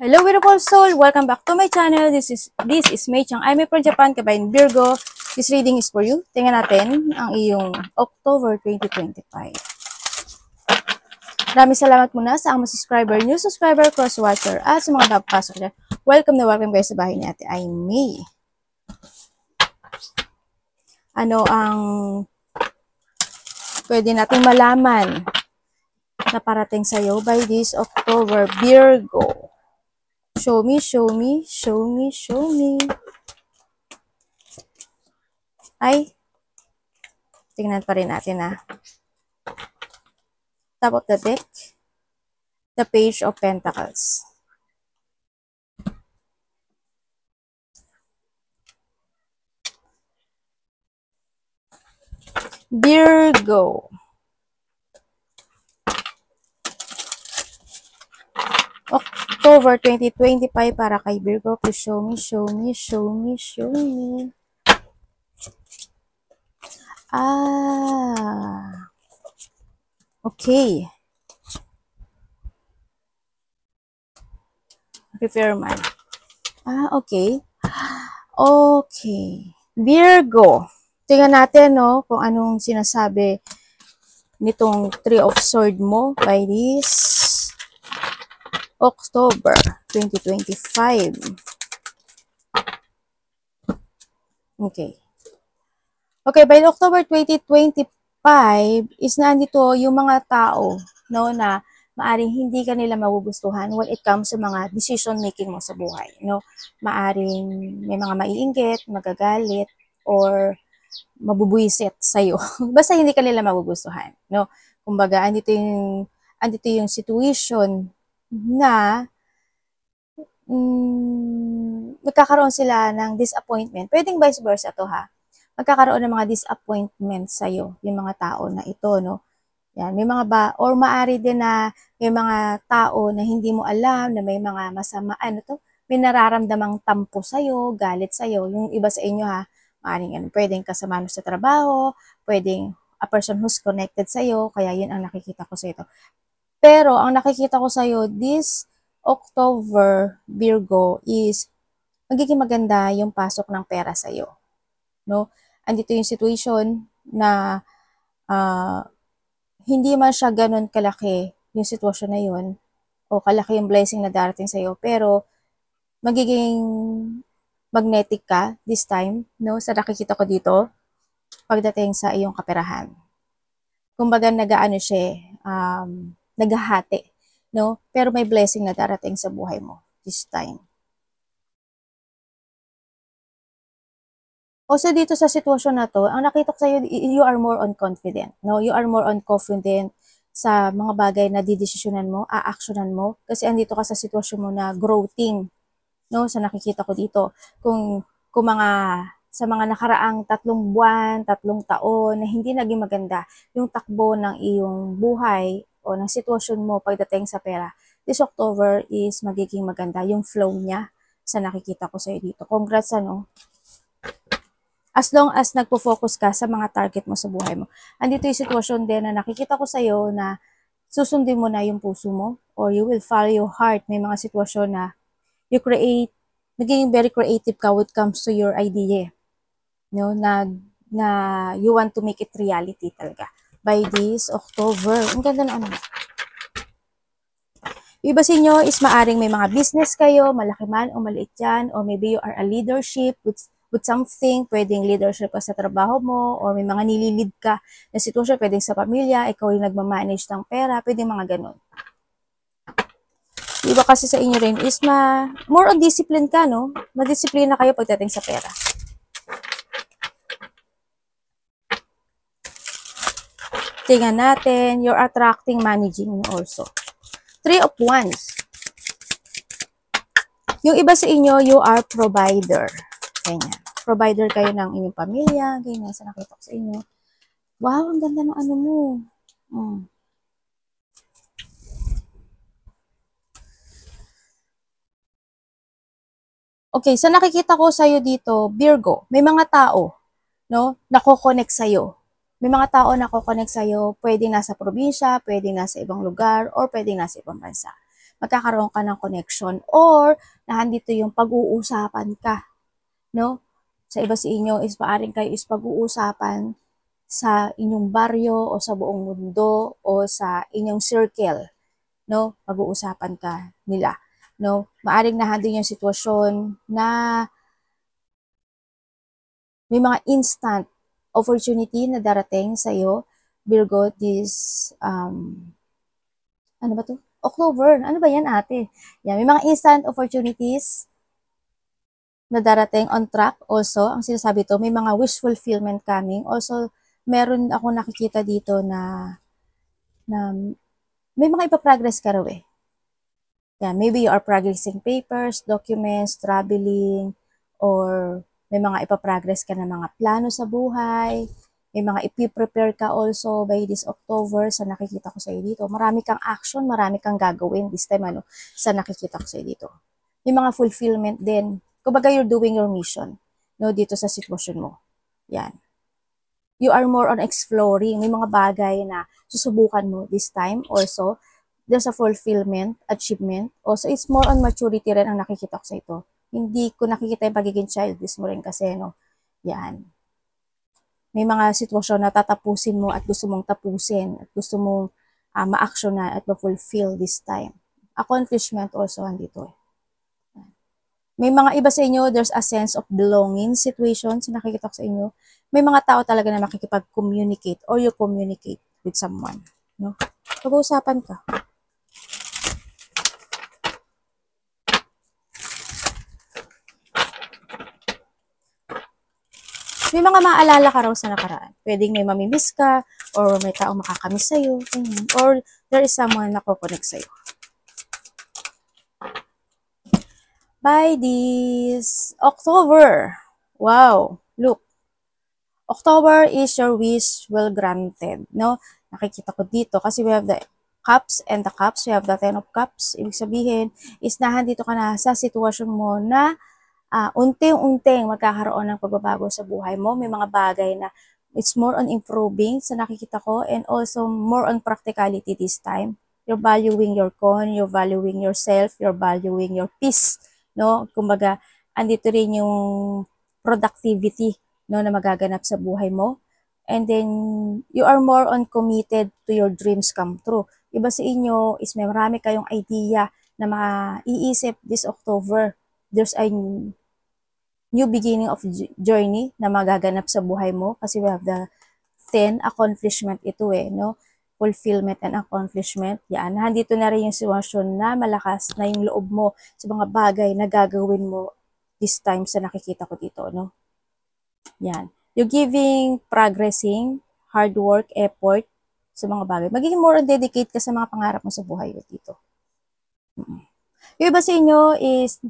Hello beautiful soul! Welcome back to my channel. This is Mei Chang. I'm from Japan, kabayan Virgo. This reading is for you. Tingnan natin ang iyong October 2025. Maraming salamat muna sa mga subscriber, new subscriber, cross-watcher, at sa mga napapasok dyan. Welcome na welcome kayo sa bahay ni Ate Ay Mei. Ano ang pwede nating malaman na parating sa'yo by this October, Virgo? Show me, show me, show me, show me. Ay, tingnan pa rin natin Top of the deck, the Page of Pentacles. Virgo. October 2025 para kay Virgo. Please show me, show me, show me, show me. Okay. Prepare man. Okay. Okay. Virgo. Tingnan natin, kung anong sinasabi nitong Three of Swords mo by this October 2025. Okay. Okay, by October 2025 is nandito yung mga tao, na maaring hindi ka nila magugustuhan when it comes sa mga decision making mo sa buhay, Maaring may mga maiinggit, magagalit, or mabubuisit sa'yo. Basta hindi ka nila magugustuhan, Kumbaga, andito yung situation na magkakaroon sila ng disappointment. Pwedeng vice versa to, magkakaroon ng mga disappointment sa'yo, yung mga tao na ito, Yan, may mga or maari din na may mga tao na hindi mo alam, na may mga masama, may nararamdamang tampo sa'yo, galit sa'yo. Yung iba sa inyo, maaring pwedeng kasama mo sa trabaho, pwedeng a person who's connected sa'yo, kaya yun ang nakikita ko sa ito. Pero, ang nakikita ko sa'yo, this October, Virgo, is magiging maganda yung pasok ng pera sa'yo. Andito yung situation na hindi man siya ganun kalaki yung sitwasyon na yun, o kalaki yung blessing na darating sa'yo, pero magiging magnetic ka this time, sa nakikita ko dito, pagdating sa iyong kaperahan. Kumbaga, nagaano siya, naghahati, pero may blessing na darating sa buhay mo this time. Also, dito sa sitwasyon na to, ang nakita ko sa'yo, you are more on confident, You are more on confident sa mga bagay na didesisyonan mo, aaksyonan mo, kasi andito ka sa sitwasyon mo na growing, Sa nakikita ko dito. Kung sa mga nakaraang 3 buwan, 3 taon na hindi naging maganda yung takbo ng iyong buhay o ng sitwasyon mo pagdating sa pera, this October is magiging maganda yung flow niya sa nakikita ko sa'yo dito. Congrats, As long as nagpo-focus ka sa mga target mo sa buhay mo. Andito yung sitwasyon din na nakikita ko sa'yo na susundin mo na yung puso mo or you will follow your heart. May mga sitwasyon na you magiging very creative ka when it comes to your idea. Na you want to make it reality talaga. By this October. Ang ganda na Iba sa inyo is maaring may mga business kayo, malaki man o maliit yan, or maybe you are a leadership with something, pwedeng leadership ka sa trabaho mo, or may mga nililid ka na sitwasyon, pwedeng sa pamilya, ikaw yung nagmamanage ng pera, pwedeng mga ganun. Iba kasi sa inyo rin is more on discipline ka, Madisiplina kayo pagdating sa pera. Tingnan natin, you're attracting, managing also. 3 of Wands. Yung iba sa inyo, you are provider. Ganyan. Provider kayo ng inyong pamilya. Ganyan, sa nakita ko sa inyo. Wow, ang ganda ng mo. Okay, sa nakikita ko sa'yo dito, Virgo, may mga tao, nako-connect sa'yo. May mga tao nako-connect sa'yo, pwedeng nasa probinsya, pwedeng nasa ibang lugar, or pwedeng nasa ibang bansa. magkakaroon ka ng connection or nandito yung pag-uusapan ka, no? Sa iba sa inyo is maaring kayo is pag-uusapan sa inyong baryo o sa buong mundo o sa inyong circle, no? Pag-uusapan ka nila, no? Maaring nandun yung sitwasyon na may mga instant opportunity na darating sa iyo, Virgo, this ano ba to? October. Ano ba yan, ate? Yan, may mga instant opportunities na darating on track also. Ang sinasabi to, may mga wish fulfillment coming. Also, meron ako nakikita dito na may mga ipaprogress ka raw eh. Yeah, maybe you are progressing papers, documents, traveling, or may mga ipaprogress ka na mga plano sa buhay. May mga ipiprepare ka also by this October sa nakikita ko sa iyo dito. Marami kang action, marami kang gagawin this time sa nakikita ko sa iyo dito. May mga fulfillment din. Kumbaga you're doing your mission, no, dito sa sitwasyon mo. Yan. You are more on exploring. May mga bagay na susubukan mo this time also. There's a fulfillment, achievement. Also, it's more on maturity rin ang nakikita ko sa ito. Hindi ko nakikita yung pagiging childish mo rin kasi, no. Yan. May mga sitwasyon na tatapusin mo at gusto mong tapusin at gusto mong ma-actionan at ma-fulfill this time. Accomplishment also andito eh. May mga iba sa inyo, there's a sense of belonging situations na nakikita ko sa inyo. May mga tao talaga na makikipag-communicate or you communicate with someone, no? Pag-uusapan ka. May mga maalala ka raw sa nakaraan. Pwedeng may mamimiss ka, or may tao makakamiss sa'yo, or there is someone na kukonek sa'yo. By this October, wow, look. October is your wish well granted, no? Nakikita ko dito kasi we have the cups and the cups, we have the 10 of cups. Ibig sabihin is nahandito ka na sa sitwasyon mo na unti-unting magkakaroon ng pagbabago sa buhay mo. May mga bagay na it's more on improving sa nakikita ko and also more on practicality this time. You're valuing your you're valuing yourself, you're valuing your peace, no? Kumbaga, andito rin yung productivity, no, na magaganap sa buhay mo. And then, you are more on committed to your dreams come true. Iba sa inyo is may marami kayong idea na maiisip this October. There's a new beginning of journey na magaganap sa buhay mo kasi we have the 10 accomplishment ito eh, no? Fulfillment and accomplishment. Yan, nandito na rin yung sitwasyon na malakas na yung loob mo sa mga bagay na gagawin mo this time sa nakikita ko dito, no? Yan. You're giving, progressing, hard work, effort sa mga bagay. Magiging more dedicate ka sa mga pangarap mo sa buhay dito. Yung iba sa inyo is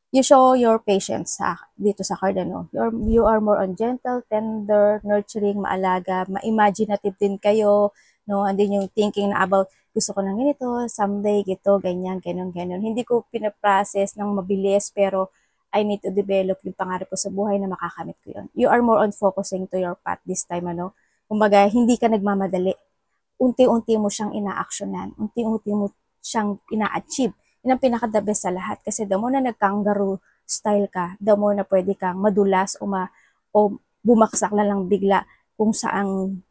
you show your patience dito sa card, ano? You are more on gentle, tender, nurturing, maalaga, ma-imaginative din kayo, no? And then yung thinking na about, gusto ko ng ganito, someday, gito, ganyan, ganun. Hindi ko pinaprocess ng mabilis, pero I need to develop yung pangarap ko sa buhay na makakamit ko yun. You are more on focusing to your path this time, ano? Kumbaga, hindi ka nagmamadali. Unti-unti mo siyang ina-actionan. Unti-unti mo siyang ina-achieve. Yun ang pinaka-the best sa lahat. Kasi the more na nag-kangaroo style ka, the more na pwede kang madulas o bumaksak na lang bigla kung saang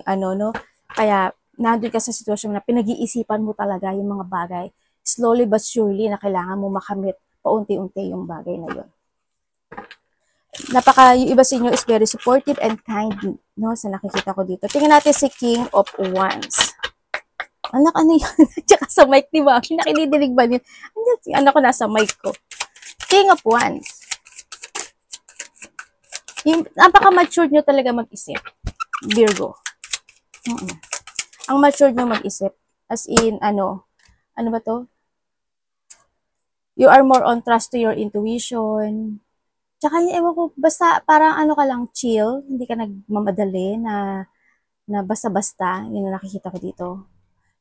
ano, no? Kaya, nandun ka sa sitwasyon na pinag-iisipan mo talaga yung mga bagay. Slowly but surely na kailangan mo makamit paunti-unti yung bagay na yun. Yung iba sa inyo is very supportive and kind, no? Sa nakikita ko dito. Tingnan natin si King of Wands. Anak, ano yun? Tsaka sa mic ni Mami. Nakinidinig ba niya? Anak ko nasa mic ko. King of Wands. Napaka-matured nyo talaga mag-isip. Virgo. Ang matured nyo mag-isip. As in, ano ba to? You are more on trust to your intuition. Tsaka, ewan ko, basta parang ano ka lang, chill. Hindi ka nagmamadali na basta-basta. Yun na nakikita ko dito.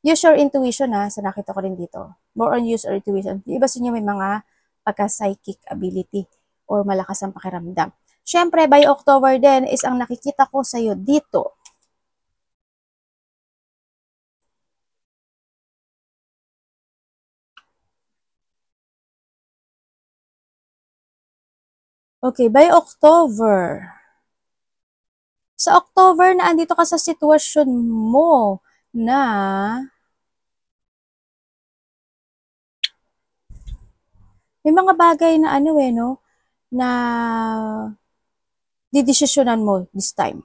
Use your intuition sa nakita ko rin dito. More on use your intuition. Iba sa inyo may mga pagka-psychic ability or malakas ang pakiramdam. Siyempre, by October din is ang nakikita ko sa'yo dito. Okay, by October. Sa October na andito ka sa sitwasyon mo na may mga bagay na ano no, na didesisyonan mo this time.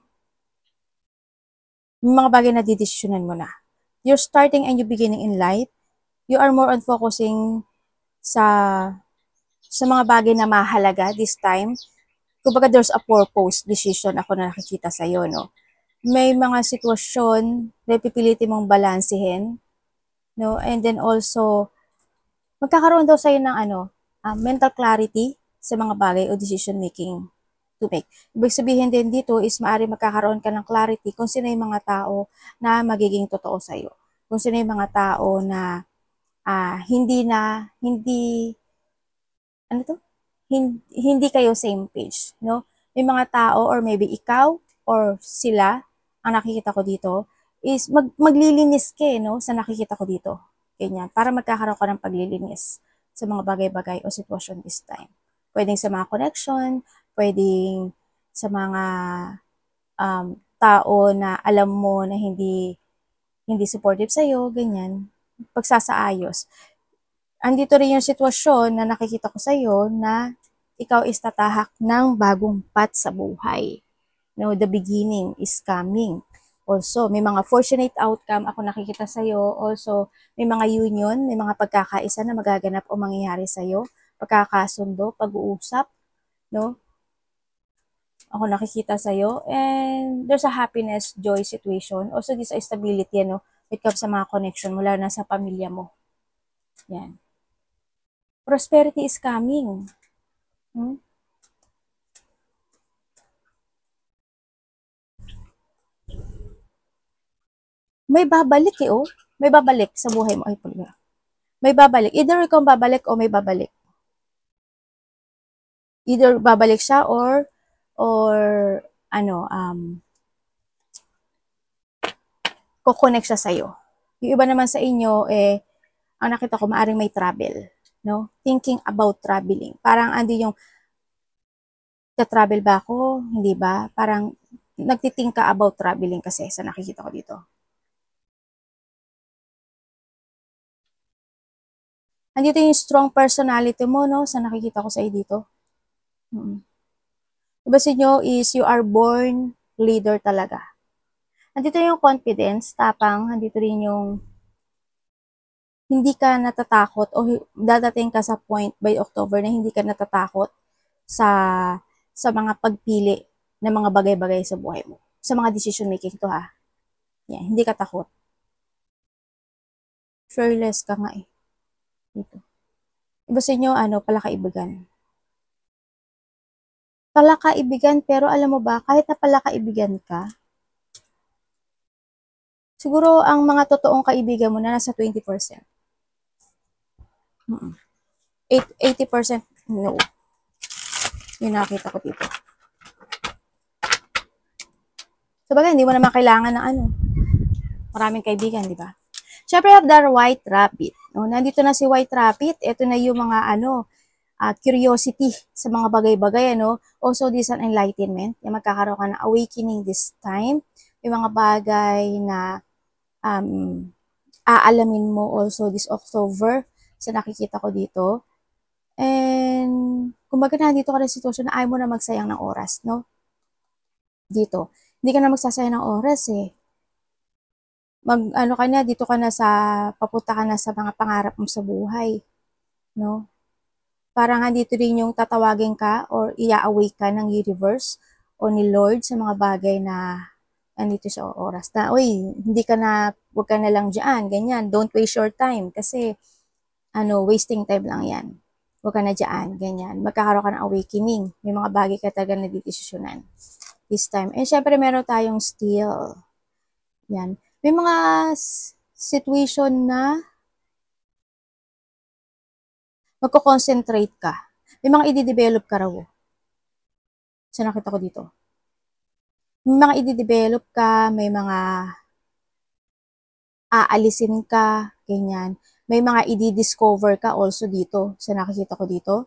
May mga bagay na didesisyonan mo na. You're starting a new beginning in life. You are more on focusing sa mga bagay na mahalaga this time. Kumbaga there's a purpose decision ako na nakikita sa iyo, no? May mga sitwasyon na pipilitin mong balansehin, no? And then also, magkakaroon daw sa'yo ng mental clarity sa mga bagay o decision making to make. Ibig sabihin din dito is maaari magkakaroon ka ng clarity kung sino yung mga tao na magiging totoo sa'yo. Kung sino yung mga tao na hindi ano to? Hindi kayo same page, no? May mga tao or maybe ikaw or sila ang nakikita ko dito is maglilinis ka, no? Sa nakikita ko dito. Ganyan. Para magkakaroon ka ng paglilinis sa mga bagay-bagay o sitwasyon this time. Pwedeng sa mga connection, pwedeng sa mga tao na alam mo na hindi supportive sa'yo, ganyan. Pagsasaayos. Andito rin yung sitwasyon na nakikita ko sa iyo na ikaw is tatahak ng bagong path sa buhay. No, the beginning is coming. Also, may mga fortunate outcome ako nakikita sa iyo. Also, may mga union, may mga pagkakaisa na magaganap o mangyayari sa iyo. Pagkakasundo, pag-uusap, no? Ako nakikita sa iyo. And there's a happiness, joy situation. Also, this is stability, no? It comes sa mga connection mula na sa pamilya mo. Yan. Prosperity is coming. May babalik oh. May babalik sa buhay mo. Ay, pala. May babalik. Either ikaw babalik o may babalik. Either babalik siya or kukonek siya sa'yo. Yung iba naman sa inyo, ang nakita ko, maaring may travel. No? Thinking about traveling. Parang andi yung, travel ba ako? Hindi ba? Parang, nagtithink ka about traveling kasi sa nakikita ko dito. Andito yung strong personality mo, no? Sa nakikita ko sa iyo dito. Iba sa inyo is you are born leader talaga. Andito yung confidence, tapang, andito rin yung hindi ka natatakot o dadating ka sa point by October na hindi ka natatakot sa mga pagpili ng mga bagay-bagay sa buhay mo. Sa mga decision making to ha. Yan, hindi ka takot. Fearless ka nga eh. Dito. Iba sa inyo, palakaibigan. Palakaibigan, pero alam mo ba, kahit na palakaibigan ka, siguro ang mga totoong kaibigan mo na nasa 20%. 80% no. Yung nakita ko dito. So bagay, hindi mo naman kailangan ng maraming kaibigan, di ba? Siyempre, have the White Rabbit. No? Nandito na si White Rabbit. Ito na yung mga curiosity sa mga bagay-bagay. Also, this an enlightenment. Yung magkakaroon ka ng awakening this time. Yung mga bagay na aalamin mo also this October sa nakikita ko dito. And, kumbaga nandito ka na sitwasyon na ayaw mo na magsayang ng oras, no? Dito. Hindi ka na magsasayang ng oras eh. Ka na, dito ka na papunta ka na sa mga pangarap mo sa buhay. No? Parang dito rin yung tatawagin ka or ia-awake ka ng universe o ni Lord sa mga bagay na andito sa oras. Na, uy, huwag ka na lang dyan, ganyan. Don't waste your time kasi, wasting time lang yan. Huwag ka na dyan, ganyan. Magkakaroon ka ng awakening. May mga bagay ka talaga na didesisyonan this time. And syempre, meron tayong still. Yan. May mga situation na magko-concentrate ka. May mga i-develop ka raw. So, nakita ko dito. May mga i-develop ka, may mga aalisin ka, ganyan. May mga i-discover ka also dito. So, nakikita ko dito.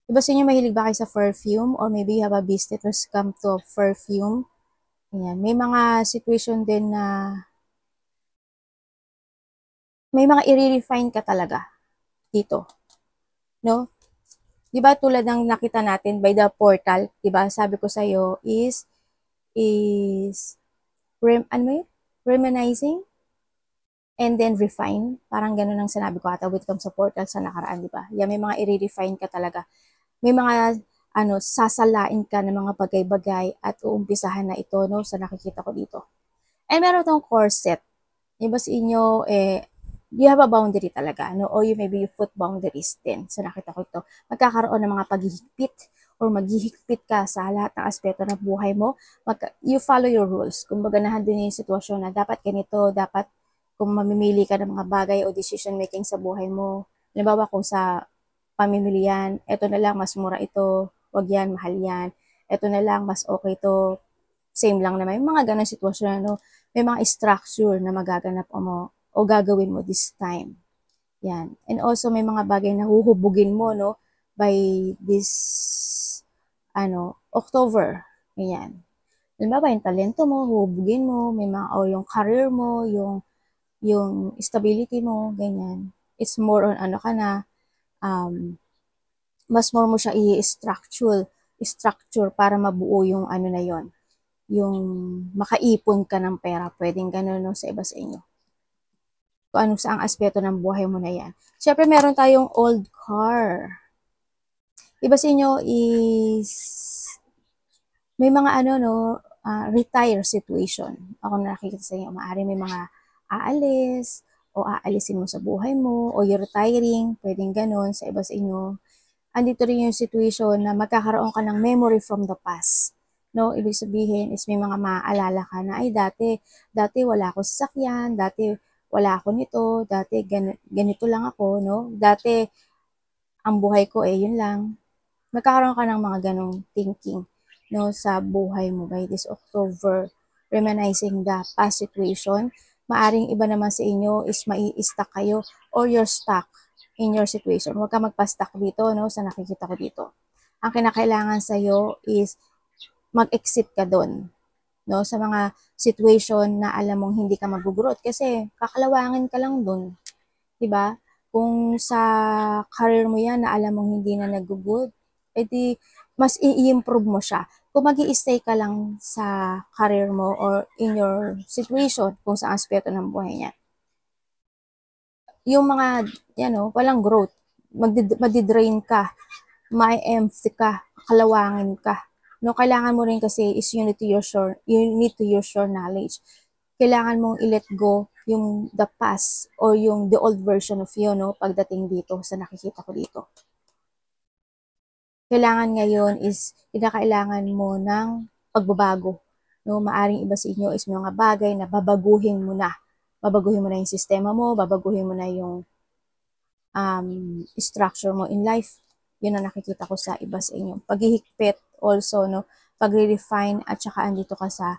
Iba sa inyo, mahilig ba kayo sa perfume? Or maybe you have a business when it comes to perfume? Ayan. May mga situation din na may mga i-refine ka talaga dito. No? Di ba tulad ng nakita natin by the portal, di ba sabi ko sa'yo is ano yun? Reminiscing and then refine. Parang ganun ang sinabi ko ata with comes sa portal sa nakaraan, di ba? Yan, may mga i-refine ka talaga. May mga sasalain ka ng mga bagay-bagay at uumpisahan na ito, no, sa nakikita ko dito. And meron tong corset. Iba sa inyo, you have a boundary talaga, no? Or you maybe you put boundaries din. So nakita ko ito. Magkakaroon ng mga paghihigpit or maghihigpit ka sa lahat ng aspeto ng buhay mo. You follow your rules. Kung baga nandun yung sitwasyon na dapat ganito, dapat kung mamimili ka ng mga bagay o decision making sa buhay mo. Halimbawa kung sa pamimilian, eto na lang, mas mura ito, wag yan, mahal yan. Eto na lang, mas okay to, same lang naman. Yung mga ganong sitwasyon, no? May mga structure na magaganap mo o gagawin mo this time. Yan. And also, may mga bagay na huhubugin mo, no? By this, October. Ayan. Halimbawa, yung talento mo, huhubugin mo, may mga, o yung career mo, yung stability mo, ganyan. It's more on ano ka na, mas more mo siya i-structure para mabuo yung ano na yon, yung makaipon ka ng pera, pwedeng ganun, no, sa iba sa inyo. Kung anong saang aspeto ng buhay mo na yan. Siyempre, meron tayong old car. Iba sa inyo is, may mga retire situation. Ako nakikita sa inyo, maaari may mga aalis, o aalisin mo sa buhay mo, o you're retiring, pwedeng ganun sa iba sa inyo. Andito rin yung situation na magkakaroon ka ng memory from the past. No, ibig sabihin is may mga maaalala ka na, ay dati wala ako sasakyan, dati wala ako nito, dati ganito lang ako, no? Dati ang buhay ko yun lang. Magkakaroon ka ng mga ganong thinking, no, sa buhay mo by this October, reminiscing the past situation. Maaring iba naman sa inyo is mai-stuck kayo or you're stuck in your situation. Huwag ka magpa-stuck dito, no, sa nakikita ko dito. Ang kinakailangan sa iyo is mag-exit ka doon, no, sa mga situation na alam mong hindi ka mag-growth kasi kakalawangin ka lang doon, 'di ba? Kung sa career mo 'yan na alam mong hindi na nag-good, edi mas i-improve mo siya. Kung magi-stay ka lang sa career mo or in your situation kung sa aspeto ng buhay niya, yung mga, walang growth, madidrain ka, ma-empty ka, kalawangin ka. No, kailangan mo rin kasi is you need to use your knowledge. Kailangan mong i-let go yung the past or yung the old version of you, no, pagdating dito sa nakikita ko dito. Kailangan ngayon is kinakailangan mo ng pagbabago. No, maaring iba sa inyo is mga bagay na babaguhin mo na. Babaguhin mo na yung sistema mo, babaguhin mo na yung structure mo in life. Yun ang nakikita ko sa iba sa inyo. Paghihigpit also, no, pagre-refine at saka andito ka sa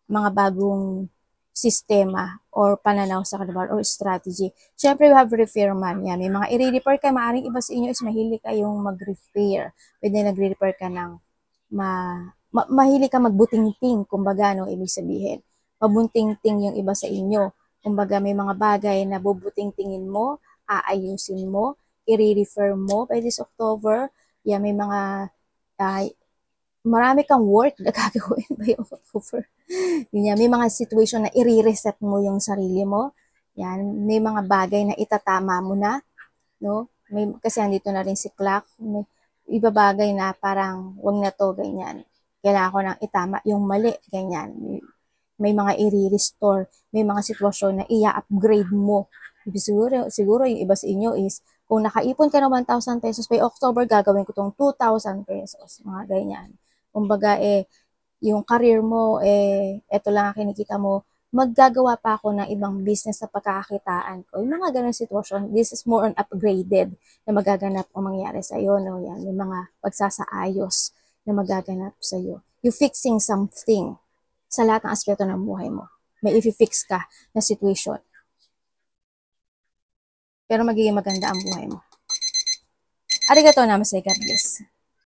mga bagong sistema or pananaw sa kanabar or strategy. Siyempre, we have repairman. Yan. May mga i-repair ka. Maaring iba sa inyo is mahilig kayong mag-repair. Pwede nag-repair ka ng mahilig ka magbuting-ting, kumbaga, no, ibig sabihin. Mabunting-ting yung iba sa inyo. Kumbaga, may mga bagay na bubuting-tingin mo, aayusin mo, i-refer mo by this October. Yan, may mga marami kang work na gagawin by October. Yan, may mga situation na i-reset mo yung sarili mo. Yan, may mga bagay na itatama mo na, no? Kasi andito na rin si clock. May iba bagay na parang wag na to, ganyan. Kailangan ko nang itama yung mali, ganyan. May mga i-restore, may mga sitwasyon na i-upgrade mo. Siguro yung iba sa inyo is, kung nakaipon ka ng 1,000 pesos by October, gagawin ko tong 2,000 pesos. Mga ganyan. Kumbaga, yung career mo, eto lang ang kinikita mo, maggagawa pa ako ng ibang business na pagkakakitaan ko. Yung mga ganun sitwasyon, this is more on upgraded na magaganap o mangyari sa iyo, no? Yan, yung mga pagsasaayos na magaganap sa iyo. You fixing something sa lahat ng aspeto ng buhay mo. May i-fix ka na situation. Pero magiging maganda ang buhay mo. Arigatou namaste, God bless.